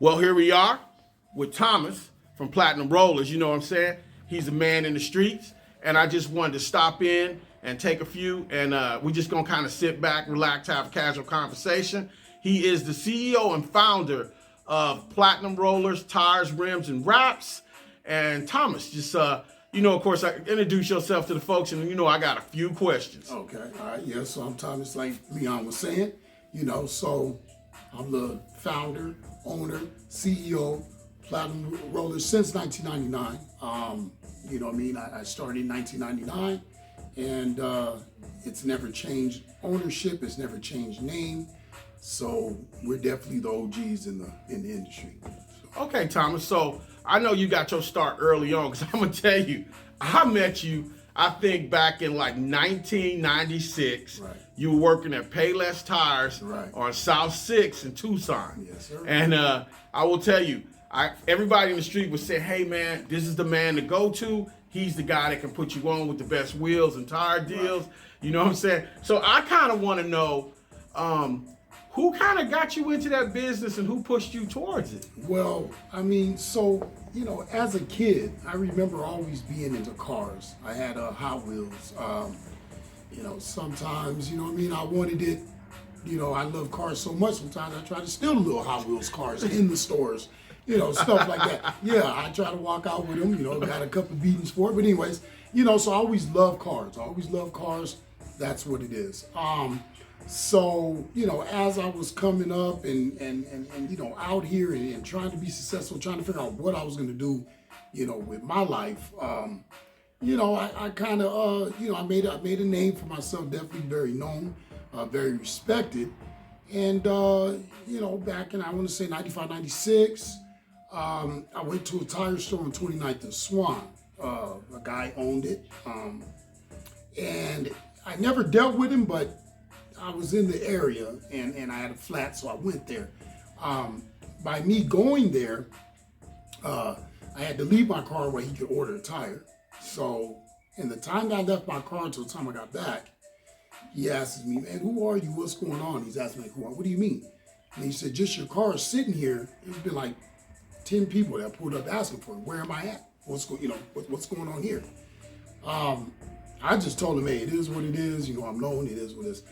Well, here we are with Thomas from Platinum Rollers. You know what I'm saying? He's a man in the streets. And I just wanted to stop in and take a few. And we're just going to kind of sit back, relax, have a casual conversation. He is the CEO and founder of Platinum Rollers, Tires, Rims, and Wraps. And Thomas, just, of course, introduce yourself to the folks. And, I got a few questions. Okay. All right. Yeah. So I'm Thomas, like Leon was saying, so I'm the founder, owner, CEO, Platinum Rollers since 1999. I started in 1999 and it's never changed ownership. It's never changed name. So we're definitely the OGs in the industry. So. Okay, Thomas. So I know you got your start early on because I'm going to tell you, I met you, I think back in like 1996. Right. You were working at Payless Tires on South 6 in Tucson. Yes, sir. And I will tell you, everybody in the street would say, hey, man, this is the man to go to. He's the guy that can put you on with the best wheels and tire deals. Right. You know what I'm saying? So I kind of want to know who kind of got you into that business and who pushed you towards it? Well, as a kid, I remember always being into cars. I had Hot Wheels. Sometimes, I wanted it. I love cars so much. Sometimes I try to steal the little Hot Wheels cars in the stores. Stuff like that. Yeah, I try to walk out with them, got a couple of beatings for it. But anyways, so I always love cars. That's what it is. So, as I was coming up and out here and trying to be successful, trying to figure out what I was going to do, with my life, I kind of, I made a name for myself, definitely very known, very respected. And, back in, I want to say 95, 96, I went to a tire store on 29th and Swan. A guy owned it. And I never dealt with him, but I was in the area and I had a flat, so I went there. By me going there, I had to leave my car where he could order a tire. So in the time that I left my car until the time I got back, he asks me, man, who are you? What's going on? He's asking me, what do you mean? And he said, just your car is sitting here. There's been like 10 people that pulled up asking for it. Where am I at? What's going on here? I just told him, hey, it is what it is. I'm known. It is what it is.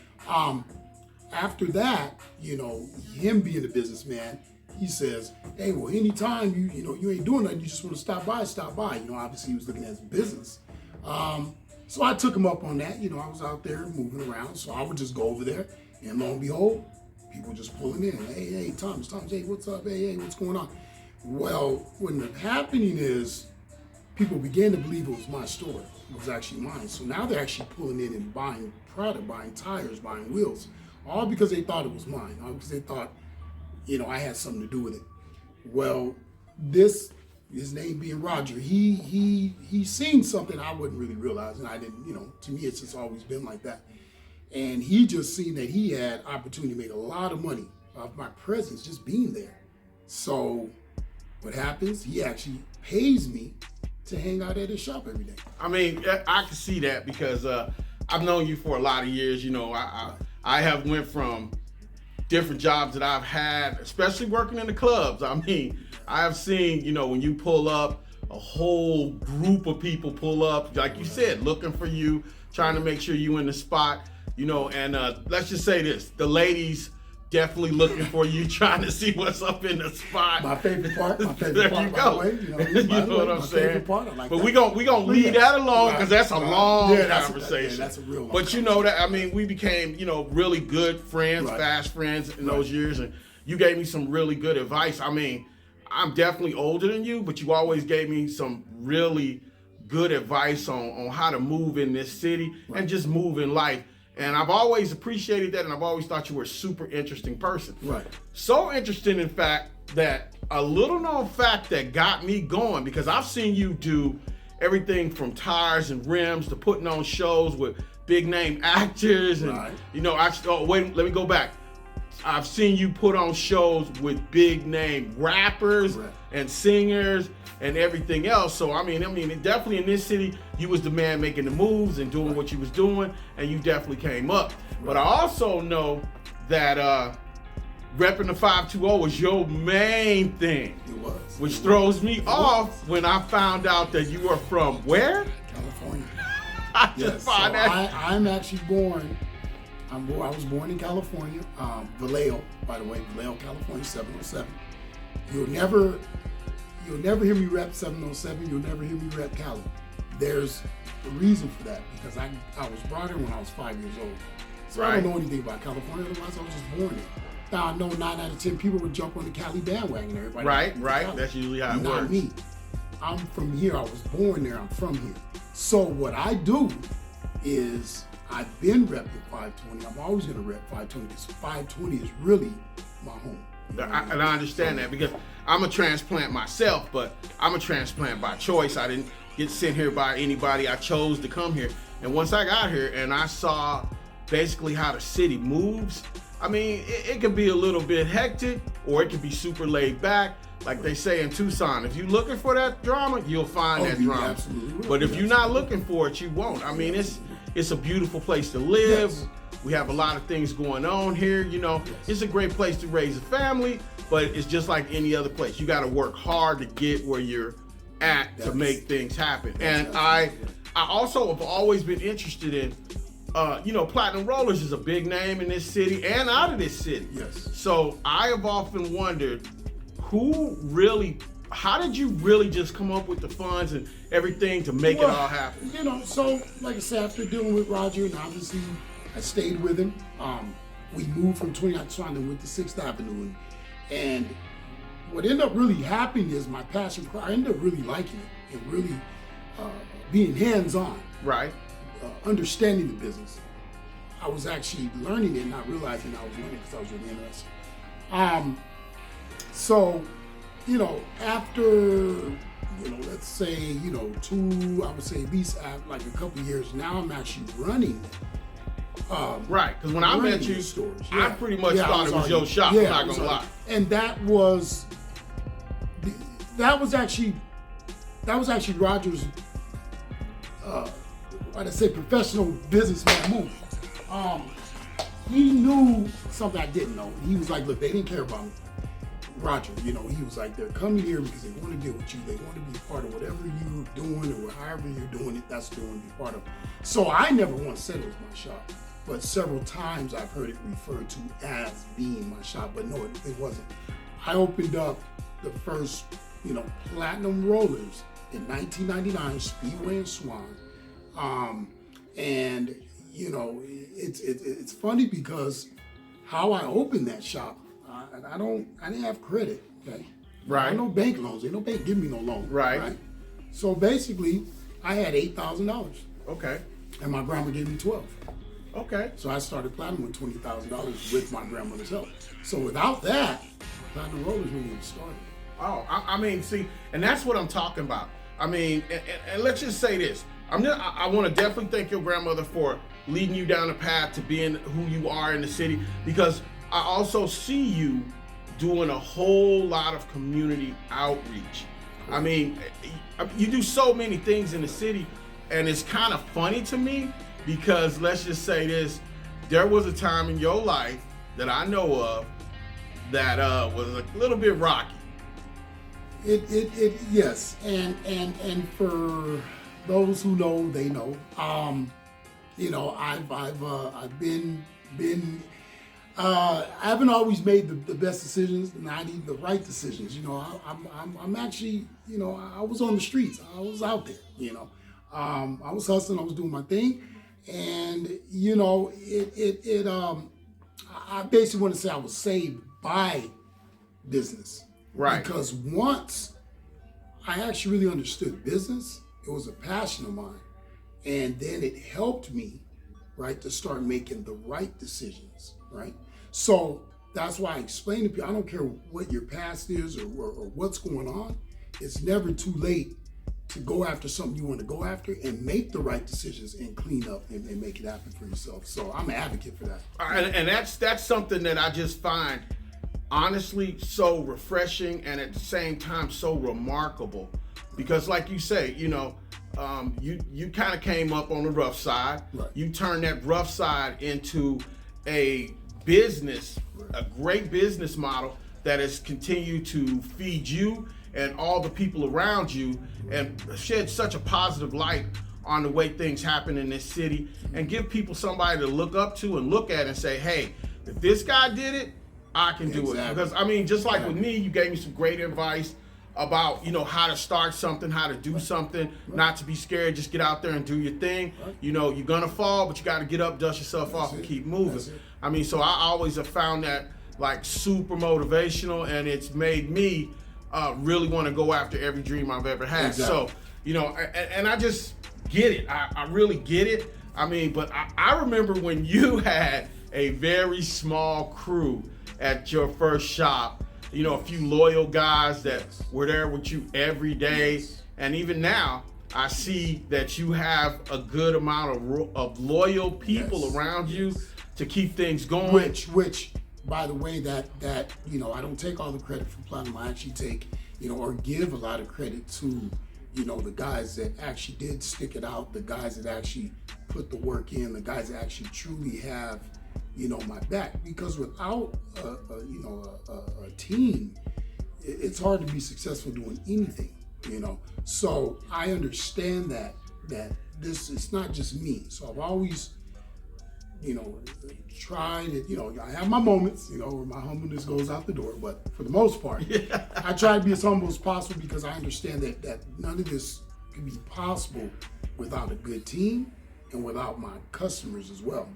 After that, him being a businessman, he says, hey, well, anytime you ain't doing nothing, you just want to stop by. Obviously he was looking at his business. So I took him up on that. I was out there moving around, so I would just go over there, and lo and behold, people just pulling in. Hey, Thomas, hey, what's up? Hey, what's going on? Well, what ended up happening is people began to believe it was my store. It was actually mine. So now they're actually pulling in and buying product, buying tires, buying wheels, all because they thought it was mine, all because they thought, I had something to do with it. Well, his name being Roger, he seen something I wouldn't really realize, and I didn't, to me it's just always been like that. And he just seen that he had opportunity to make a lot of money off my presence just being there. So what happens, he actually pays me to hang out at his shop every day. I mean, I can see that because I've known you for a lot of years. I have went from different jobs that I've had, especially working in the clubs. I mean, I have seen, when you pull up, a whole group of people pull up, like you said, looking for you, trying to make sure you in the spot, and let's just say this, the ladies definitely looking for you, trying to see what's up in the spot. My favorite part. There you go. You know what I'm saying? Like but that. we gonna leave that alone because that's a long conversation. That's a real long But we became really good friends, fast friends in those years, and you gave me some really good advice. I mean, I'm definitely older than you, but you always gave me some really good advice on how to move in this city and just move in life. And I've always appreciated that, and I've always thought you were a super interesting person. Right. So interesting, in fact, that a little known fact that got me going, because I've seen you do everything from tires and rims to putting on shows with big name actors. And, let me go back. I've seen you put on shows with big name rappers and singers and everything else. So I mean, definitely in this city, you was the man making the moves and doing what you was doing, and you definitely came up. But I also know that repping the 520 was your main thing. It was. Which throws me off when I found out that you are from where? California. I Yes. just find that. I'm actually born. I was born in California, Vallejo, by the way, Vallejo, California, 707. You'll never hear me rep 707. You'll never hear me rep Cali. There's a reason for that because I was brought in when I was 5 years old. So I don't know anything about California. Otherwise, I was just born there. Now I know 9 out of 10 people would jump on the Cali bandwagon. Everybody. Right. Cali. That's usually how it Not works. me. I'm from here. I was born there. I'm from here. So what I do is I've been repping 520. I'm always going to rep 520 because 520 is really my home. You know what I mean? And I understand that because I'm a transplant myself, but I'm a transplant by choice. I didn't get sent here by anybody. I chose to come here. And once I got here and I saw basically how the city moves, I mean, it can be a little bit hectic or it can be super laid back. Like they say in Tucson, if you're looking for that drama, you'll find that you drama. absolutely will. But if You you're not looking for it, you won't. I mean, it's a beautiful place to live. Yes. We have a lot of things going on here. You know, it's a great place to raise a family, but it's just like any other place. You got to work hard to get where you're at to make things happen. And I also have always been interested in, Platinum Rollers is a big name in this city and out of this city. Yes. So I have often wondered how did you really just come up with the funds and everything to make it all happen? You know, so like I said, after dealing with Roger, and obviously I stayed with him. We moved from 29th Street and went to 6th Avenue. And what ended up really happening is my passion, I ended up really liking it and really being hands-on, Right. understanding the business. I was actually learning it, not realizing I was learning because I was really interested. So, after, let's say, I would say at least like a couple of years, now I'm actually running it. Right, because when I met running you, the stores. I pretty much thought it was your shop. I'm not gonna lie. And that was actually Roger's, I'd say professional businessman move. He knew something I didn't know. He was like, look, they didn't care about me. Roger, he was like, they're coming here because they want to deal with you. They want to be part of whatever you're doing or however you're doing it, that's doing to be part of. So I never once said it was my shop, but several times I've heard it referred to as being my shop, but no, it wasn't. I opened up the first, Platinum Rollers in 1999, Speedway and Swan. And, it's funny because how I opened that shop, I didn't have credit, okay? Right. I had no bank loans. Ain't no bank give me no loan. Right. So basically, I had $8,000, Okay. and my grandma gave me 12. Okay. So I started Platinum with $20,000 with my grandmother's help. So without that, Platinum Rollers wouldn't even started. Oh, I mean, see, and that's what I'm talking about. I mean, and let's just say this. I want to definitely thank your grandmother for leading you down the path to being who you are in the city, because I also see you doing a whole lot of community outreach. I mean, you do so many things in the city, and it's kind of funny to me because let's just say this, there was a time in your life that I know of that was a little bit rocky. Yes, and for those who know, they know. I've been I haven't always made the best decisions, not even the right decisions. I'm actually, I was on the streets. I was out there. I was hustling. I was doing my thing, and I basically want to say I was saved by business. Right. Because once I actually really understood business, it was a passion of mine. And then it helped me, right, to start making the right decisions, right? So that's why I explain to people, I don't care what your past is or what's going on, it's never too late to go after something you want to go after and make the right decisions and clean up and make it happen for yourself. So I'm an advocate for that. And that's something that I just find honestly so refreshing and at the same time so remarkable, because like you say, you kind of came up on the rough side. Right. You turned that rough side into a business, a great business model that has continued to feed you and all the people around you and shed such a positive light on the way things happen in this city, and give people somebody to look up to and look at and say, hey, if this guy did it, I can do it. Because I mean, just like with me, you gave me some great advice about, how to start something, how to do something, not to be scared, just get out there and do your thing. You're gonna fall, but you gotta get up, dust yourself off, and keep moving. I mean, so I always have found that like super motivational, and it's made me really want to go after every dream I've ever had. So, and I just get it. I really get it. I mean, but I remember when you had a very small crew at your first shop, a few loyal guys that were there with you every day. And even now, I see that you have a good amount of loyal people around you to keep things going. Which, by the way, that I don't take all the credit for Platinum. I actually take, or give a lot of credit to, the guys that actually did stick it out, the guys that actually put the work in, the guys that actually truly have, my back. Because without a team, it's hard to be successful doing anything, So I understand that this is not just me. So I've always, tried it, I have my moments, where my humbleness goes out the door, but for the most part, I try to be as humble as possible, because I understand that none of this can be possible without a good team and without my customers as well.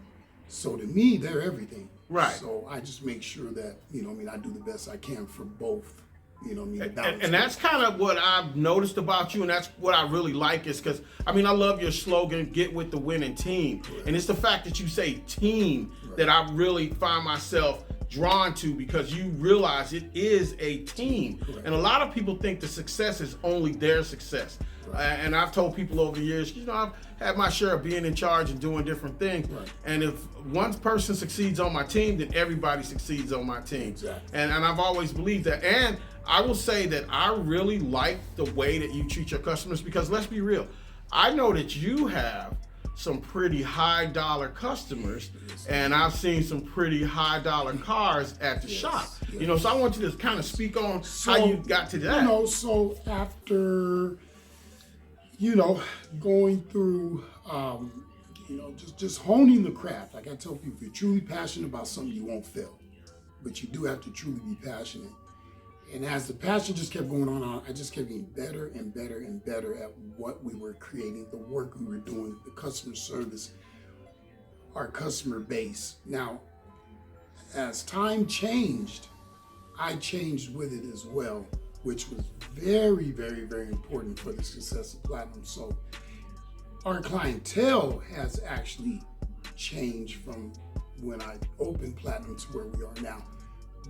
So to me, they're everything. Right. So I just make sure that, I do the best I can for both. And that's kind of what I've noticed about you, and that's what I really like, is because, I love your slogan, get with the winning team. Right. And it's the fact that you say team that I really find myself drawn to, because you realize it is a team. Correct. And a lot of people think the success is only their success. Right. And I've told people over the years, I've had my share of being in charge and doing different things. Right. And if one person succeeds on my team, then everybody succeeds on my team. Exactly. And I've always believed that. And I will say that I really like the way that you treat your customers, because let's be real, I know that you have some pretty high dollar customers, and I've seen some pretty high dollar cars at the shop. So I want you to kind of speak on how you got to that. So after, going through, just honing the craft. Like I tell people, if you're truly passionate about something, you won't fail, but you do have to truly be passionate. And as the passion just kept going on, I just kept getting better and better and better at what we were creating, the work we were doing, the customer service, our customer base. Now, as time changed, I changed with it as well, which was very, very, very important for the success of Platinum. So our clientele has actually changed from when I opened Platinum to where we are now.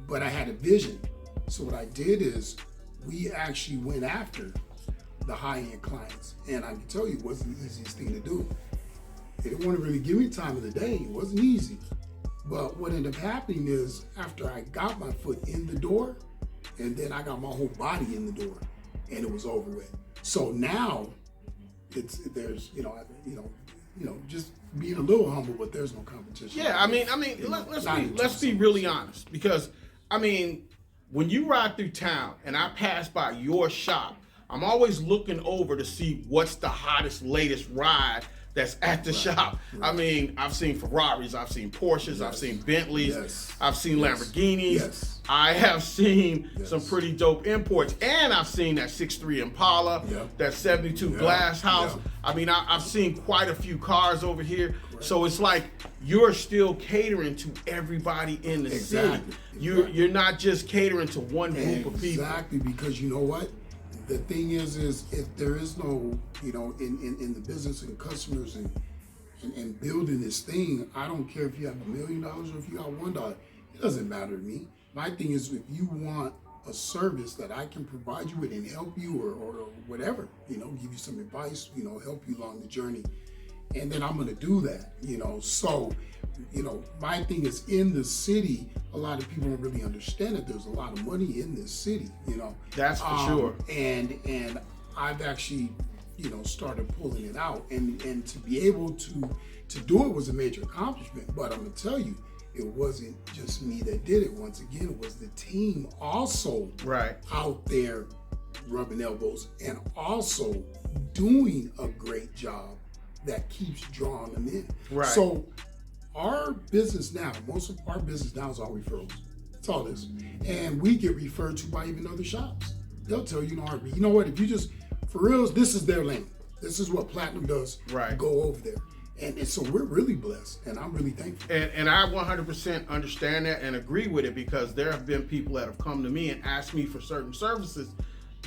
But I had a vision. So what I did is we actually went after the high-end clients. And I can tell you, it wasn't the easiest thing to do. They didn't want to really give me time of the day. It wasn't easy. But what ended up happening is, after I got my foot in the door, and then I got my whole body in the door, and it was over with. So now there's just being a little humble, but there's no competition. Yeah, let's be really honest, because when you ride through town and I pass by your shop, I'm always looking over to see what's the hottest, latest ride that's at the shop. Right. I've seen Ferraris, I've seen Porsches, I've seen Bentleys, I've seen Lamborghinis. I have seen some pretty dope imports, and I've seen that 6'3" Impala, that 72 Glass House. I've seen quite a few cars over here. Correct. So it's like you're still catering to everybody in the city. You're not just catering to one group of people. Exactly, because you know what? The thing is if there is no, in the business and customers and building this thing, I don't care if you have $1 million or if you got $1. It doesn't matter to me. My thing is, if you want a service that I can provide you with and help you or whatever, give you some advice, help you along the journey, and then I'm gonna do that, So, my thing is, in the city, a lot of people don't really understand that there's a lot of money in this city, That's for sure. And I've actually, started pulling it out, and to be able to do it was a major accomplishment. But I'm gonna tell you, it wasn't just me that did it. Once again, it was the team also Right. out there rubbing elbows and also doing a great job that keeps drawing them in. Right. So our business now, most of our business now is all referrals. That's all this. And we get referred to by even other shops. They'll tell you in a heartbeat, you know what, if you just, for reals, this is their lane. This is what Platinum does. Right. Go over there. And so we're really blessed, and I'm really thankful. And I 100% understand that and agree with it, because there have been people that have come to me and asked me for certain services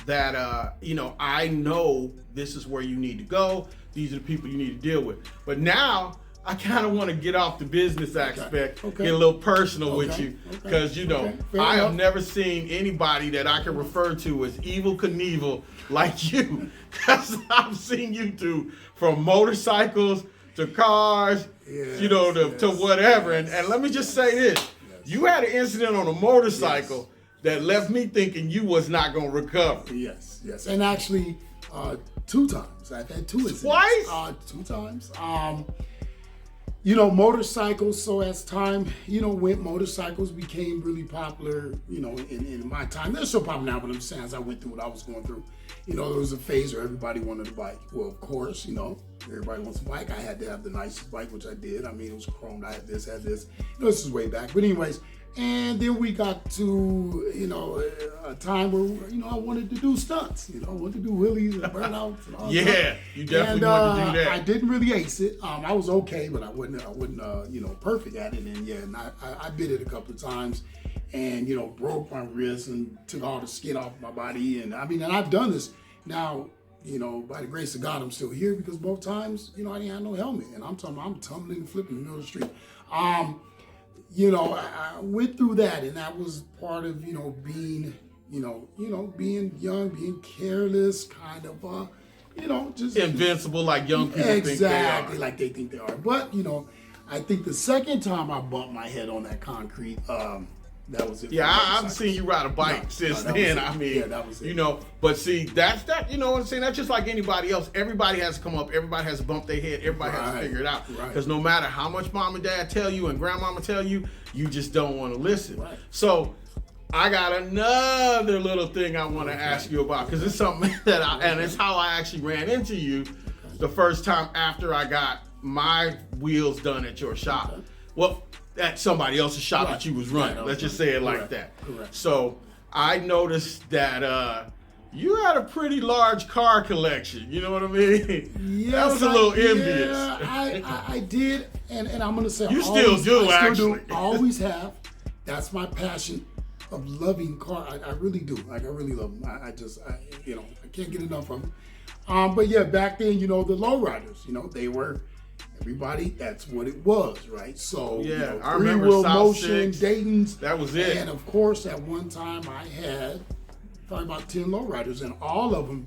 that, I know this is where you need to go. These are the people you need to deal with. But now I kind of want to get off the business aspect, Okay. get a little personal with Okay. you, because, Fair I have enough. never seen anybody that I can refer to as Evel Knievel like you, because I've seen you do from motorcycles to cars, Yes, to whatever. And let me just say this. Yes. You had an incident on a motorcycle that left me thinking you was not going to recover. Yes. And actually, 2 times. I've had 2 incidents. Twice? 2 times. Motorcycles, so as time, went, motorcycles became really popular, in my time. They're so popular now, but I'm just saying, as I went through what I was going through, there was a phase where everybody wanted a bike. Well, of course, everybody wants a bike. I had to have the nicest bike, which I did. I mean, it was chromed. I had this. This is way back. But anyways, and then we got to, a time where, I wanted to do stunts. I wanted to do wheelies and burnouts and all that. Yeah, you definitely wanted to do that. I didn't really ace it. I was okay, but I wasn't perfect at it. And I bit it a couple of times, and broke my wrist and took all the skin off my body. And and I've done this now. By the grace of God, I'm still here, because both times, I didn't have no helmet, and I'm tumbling and flipping in the middle of the street. I went through that, and that was part of being being young, being careless, kind of just Invincible, like young people think they exactly are. like they think they are. But I think the second time I bumped my head on that concrete, that was it. Yeah, I've seen you ride a bike since that was then. it. That was it. But see, that's that. You know what I'm saying? That's just like anybody else. Everybody has to come up. Everybody has to bump their head. Everybody has to Right, figure it out. right. Because no matter how much mom and dad tell you and grandmama tell you, you just don't want to listen. Right. So I got another little thing I want to ask you about, because it's something that and it's how I actually ran into you the first time after I got my wheels done at your shop. Okay. Well, at somebody else's shop Right. that you was running. Right, Let's okay. just say it like Correct, that. correct. So I noticed that you had a pretty large car collection. You know what I mean? Yes, that was a little envious. Yeah, I did, and I'm gonna say You I still always, do, I still actually. do. I always have. That's my passion of loving car. I really do. Like, I really love them. I can't get enough of them. But yeah, back then, the lowriders, they were everybody. That's what it was, right? So Yeah, I remember three-wheel South motion, Six. Dayton's. That was it. And of course, at one time, I had probably about 10 lowriders, and all of them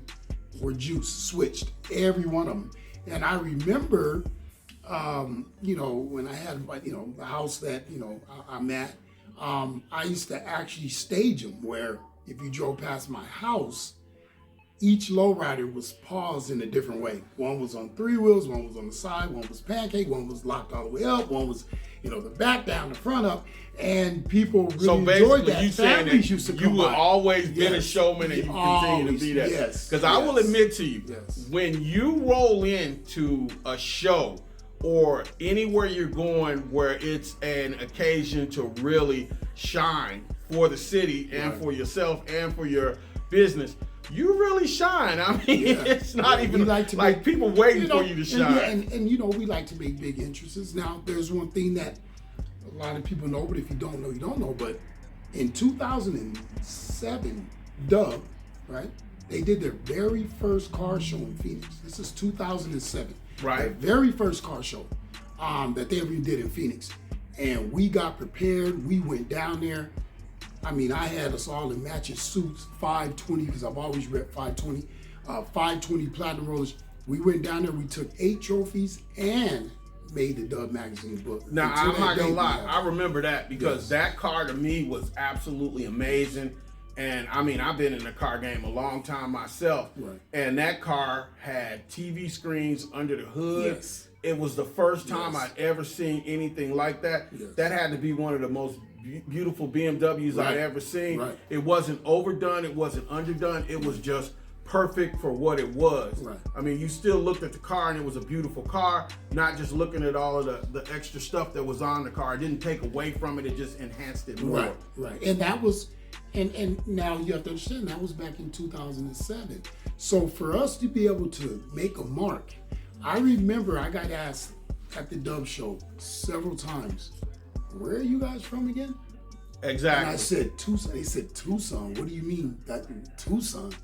were juice switched, every one of them. And I remember, when I had, the house that, I'm at, I used to actually stage them, where if you drove past my house, each lowrider was paused in a different way. One was on 3 wheels, one was on the side, one was pancake, one was locked all the way up, one was, the back down, the front up, and people really So enjoyed basically, that. you saying Families used to that you come were by. always been a Yes. showman, and you continue to be that. Yes. Because I will yes. admit to you, Yes. when you roll into a show or anywhere you're going where it's an occasion to really shine for the city and Right. for yourself and for your business, you really shine. I mean, Yeah. it's not Yeah, even we like to like make- people waiting for you to and, shine. yeah, and we like to make big entrances. Now, there's one thing that a lot of people know, but if you don't know, you don't know. But in 2007, Dub, right? They did their very first car show in Phoenix. This is 2007. Right. Their very first car show that they ever did in Phoenix. And we got prepared. We went down there. I mean, I had us all in matching suits, 520, because I've always repped 520, 520 platinum rollers. We went down there, we took 8 trophies and made the Dub Magazine book. Now, Until I'm not that gonna day, lie, we I had- remember that because Yes. that car to me was absolutely amazing. And I mean, I've been in the car game a long time myself. Right. And that car had TV screens under the hood. Yes. it was the first time Yes. I'd ever seen anything like that. Yes. That had to be one of the most beautiful BMWs Right. I'd ever seen. Right. It wasn't overdone. It wasn't underdone. It was just perfect for what it was. Right. I mean, you still looked at the car and it was a beautiful car, not just looking at all of the extra stuff that was on the car. It didn't take away from it. It just enhanced it more. Right. And that was, and now you have to understand, that was back in 2007. So for us to be able to make a mark, I remember I got asked at the Dove Show several times, where are you guys from again? Exactly. And I said Tucson. They said Tucson. What do you mean that Tucson?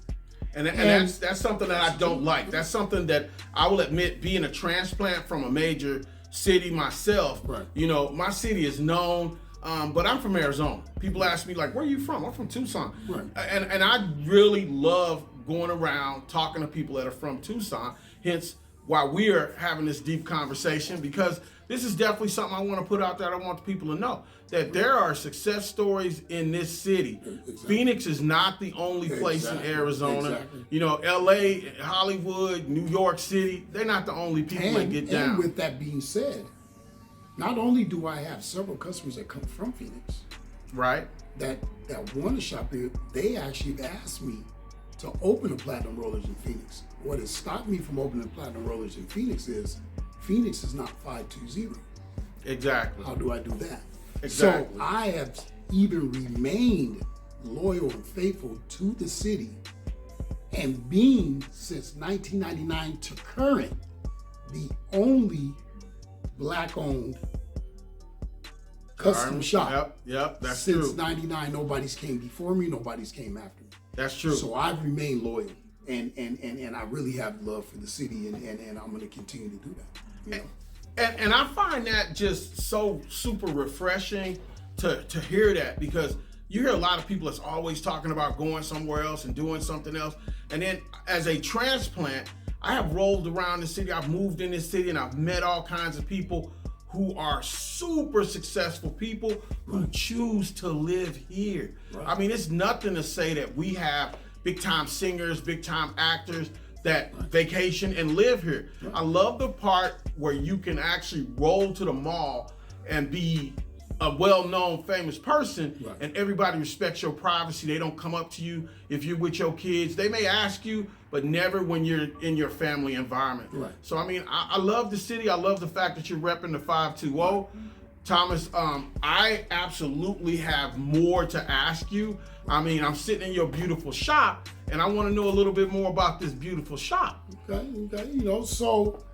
And that's something that I don't like. That's something that I will admit, being a transplant from a major city myself, Right. you know, my city is known, but I'm from Arizona. People ask me, like, where are you from? I'm from Tucson. Right. And I really love going around talking to people that are from Tucson, hence why we are having this deep conversation, because this is definitely something I want to put out there. I want the people to know that there are success stories in this city. Exactly. Phoenix is not the only place in Exactly. Arizona. Exactly. You know, LA, Hollywood, New York City, they're not the only people that get down. And with that being said, not only do I have several customers that come from Phoenix Right? that want to shop here, they actually asked me to open a Platinum Rollers in Phoenix. What has stopped me from opening Platinum Rollers in Phoenix is not 520. Exactly. How do I do that? Exactly. So I have even remained loyal and faithful to the city, and being since 1999 to current, the only black-owned custom shop. Yep, that's Since true. '99, nobody's came before me, nobody's came after me. That's true. So I've remained loyal, and I really have love for the city, and I'm going to continue to do that. You know? And I find that just so super refreshing to hear that, because you hear a lot of people that's always talking about going somewhere else and doing something else. And then as a transplant, I have rolled around the city, I've moved in this city, and I've met all kinds of people who are super successful people who choose to live here. Right. I mean, it's nothing to say that we have big time singers, big time actors that vacation and live here. I love the part where you can actually roll to the mall and be a well-known famous person, Right. and everybody respects your privacy. They don't come up to you if you're with your kids. They may ask you, but never when you're in your family environment. Right. So I mean, I love the city. I love the fact that you're repping the 520. Thomas, I absolutely have more to ask you. I mean, I'm sitting in your beautiful shop, and I want to know a little bit more about this beautiful shop. Okay. You know, so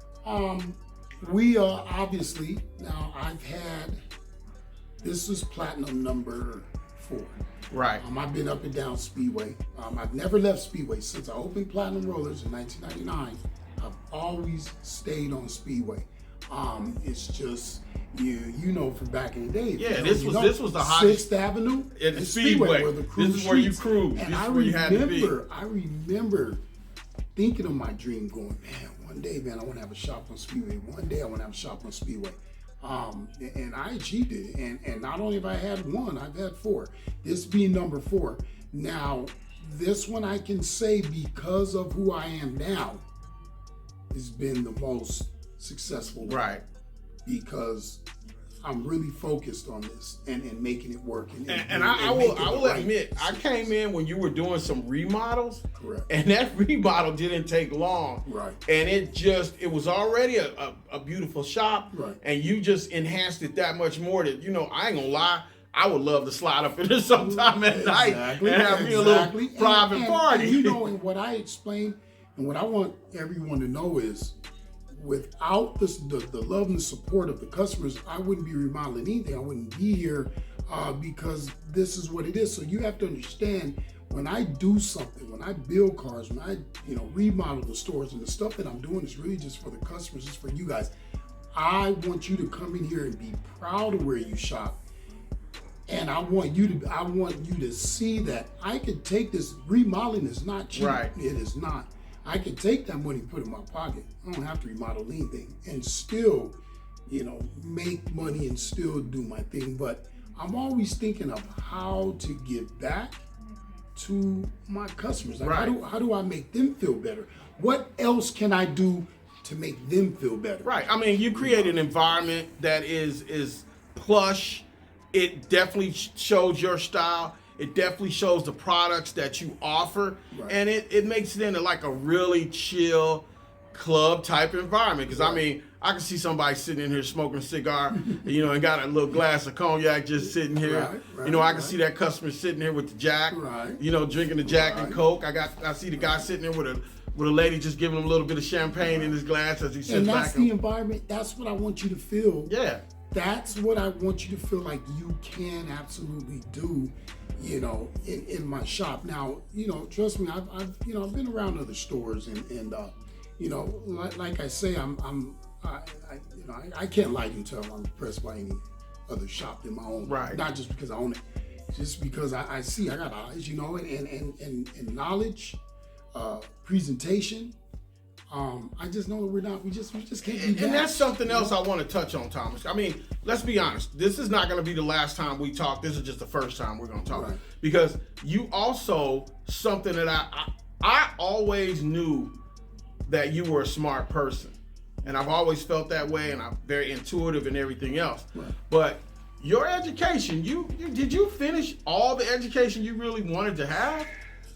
we are obviously, now this is Platinum number 4. Right. I've been up and down Speedway. I've never left Speedway since I opened Platinum Rollers in 1999. I've always stayed on Speedway. It's just you know from back in the day. Yeah, you know, this was the hottest- 6th Avenue And Speedway. were the cruise This is where you streets. cruise. And This is where you had to be. I remember thinking of my dream, going, man, one day, man, I want to have a shop on Speedway. One day, I want to have a shop on Speedway. And I achieved it. And not only have I had one, I've had 4. This being number 4. Now, this one I can say, because of who I am now, has been the most successful one. Right. Because I'm really focused on this and making it work. And I will admit, I came in when you were doing some remodels. Correct. And that remodel didn't take long. Right. And it was already a beautiful shop. Right. And you just enhanced it that much more that, you know, I ain't gonna lie, I would love to slide up in there sometime at night and have me a little private party. And you know, and what I explained and what I want everyone to know is, without the love and the support of the customers, I wouldn't be remodeling anything. I wouldn't be here because this is what it is. So you have to understand, when I do something, when I build cars, when I remodel the stores, and the stuff that I'm doing is really just for the customers, it's for you guys. I want you to come in here and be proud of where you shop. And I want you to see that I could take this. Remodeling is not cheap. Right. It is not. I can take that money and put it in my pocket. I don't have to remodel anything and still, make money and still do my thing. But I'm always thinking of how to give back to my customers. Like, Right. how do I make them feel better? What else can I do to make them feel better. Right. I mean, you create an environment that is plush. It definitely shows your style. It definitely shows the products that you offer, Right. and it makes it into like a really chill club type environment. Because I mean, I can see somebody sitting in here smoking a cigar, and got a little glass of cognac just sitting here. Right, I can see that customer sitting here with the Jack, Right. Drinking the Jack and Right. Coke. I see the guy sitting there with a lady just giving him a little bit of champagne in his glass as he sits And back. that's the environment. That's what I want you to feel. Yeah. That's what I want you to feel like you can absolutely do, in my shop. Now, trust me, I've been around other stores and like I say, I can't lie to you until I'm impressed by any other shop than my own. Right. Not just because I own it, just because I see I got eyes, and knowledge, presentation. I just know that we just can't be. And that's something else I want to touch on, Thomas. I mean, let's be honest. This is not going to be the last time we talk. This is just the first time we're going to talk. Right. Because you also, something that I always knew that you were a smart person. And I've always felt that way, and I'm very intuitive and everything else. Right. But your education, did you finish all the education you really wanted to have?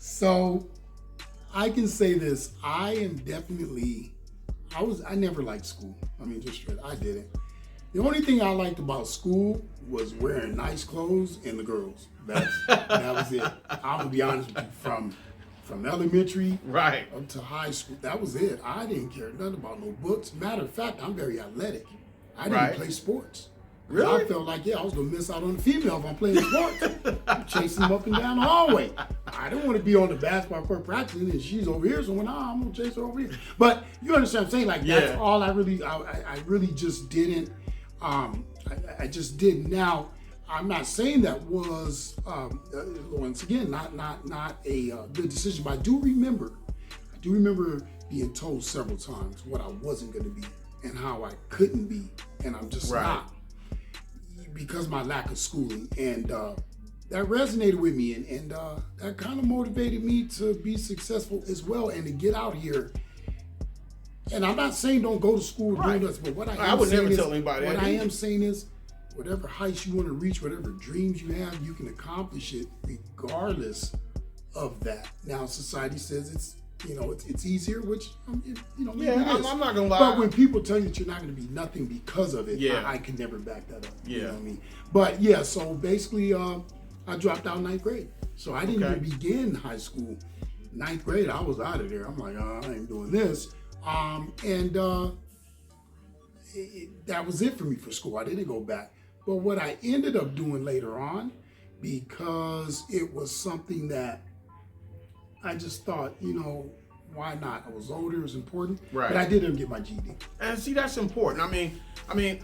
So I can say this, I never liked school. I mean, just straight, I didn't. The only thing I liked about school was wearing nice clothes and the girls. That was it. I'm gonna be honest with you, from elementary Right. up to high school, that was it. I didn't care nothing about no books. Matter of fact, I'm very athletic. I didn't Right. play sports. Really? I felt like, I was gonna miss out on the female if I'm playing sports. I'm chasing them up and down the hallway. I don't want to be on the basketball court practicing and she's over here, so I'm gonna chase her over here. But you understand what I'm saying? Like that's all I really just didn't. I just didn't. Now, I'm not saying that was once again not a good decision, but I do remember being told several times what I wasn't going to be and how I couldn't be, and I'm just not, because of my lack of schooling, and that resonated with me, and that kind of motivated me to be successful as well and to get out here. And I'm not saying don't go to school doing this, but what I would never tell anybody that. What I am saying is, whatever heights you want to reach, whatever dreams you have, you can accomplish it regardless of that. Now, society says it's easier, which maybe it is. I'm not gonna lie. But when people tell you that you're not going to be nothing because of it, I can never back that up. You know what I mean? But yeah, so basically, I dropped out ninth grade, so I didn't even begin high school. Ninth grade, I was out of there. I'm like, I ain't doing this. That was it for me for school. I didn't go back. But what I ended up doing later on, because it was something that I just thought, why not? I was older, it was important. Right. But I didn't get my GED. And see, that's important. I mean,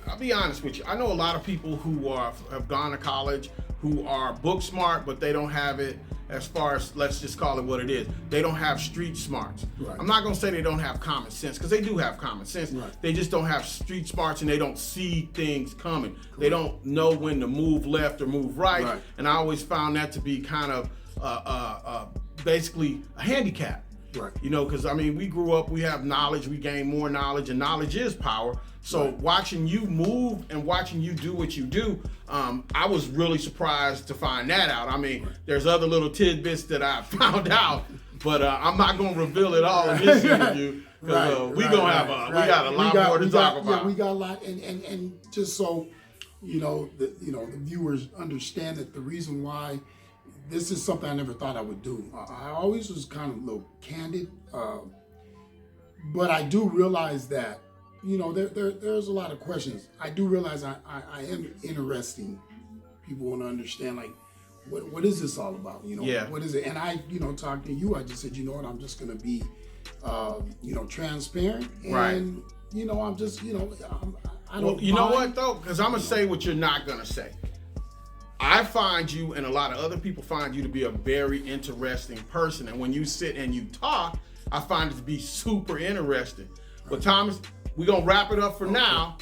I'll be honest with you. I know a lot of people who have gone to college who are book smart, but they don't have it as far as, let's just call it what it is. They don't have street smarts. Right. I'm not going to say they don't have common sense, because they do have common sense. Right. They just don't have street smarts, and they don't see things coming. Correct. They don't know when to move left or move right. And I always found that to be kind of basically a handicap. Right. Because we grew up, we have knowledge, we gain more knowledge, and knowledge is power. So watching you move and watching you do what you do, I was really surprised to find that out. There's other little tidbits that I found out, but I'm not going to reveal it all in this interview. We got a lot more to talk about. Yeah, we got a lot, and just so the viewers understand that the reason why this is something I never thought I would do. I always was kind of a little candid, but I do realize that there's a lot of questions. I do realize I am interesting. People want to understand, like, what is this all about? What is it? And I talking to you, I just said, I'm just going to be transparent, and I'm just I don't. You know what though? Because I'm gonna say what you're not gonna say. I find you, and a lot of other people find you, to be a very interesting person. And when you sit and you talk, I find it to be super interesting. But Thomas, we're going to wrap it up for now.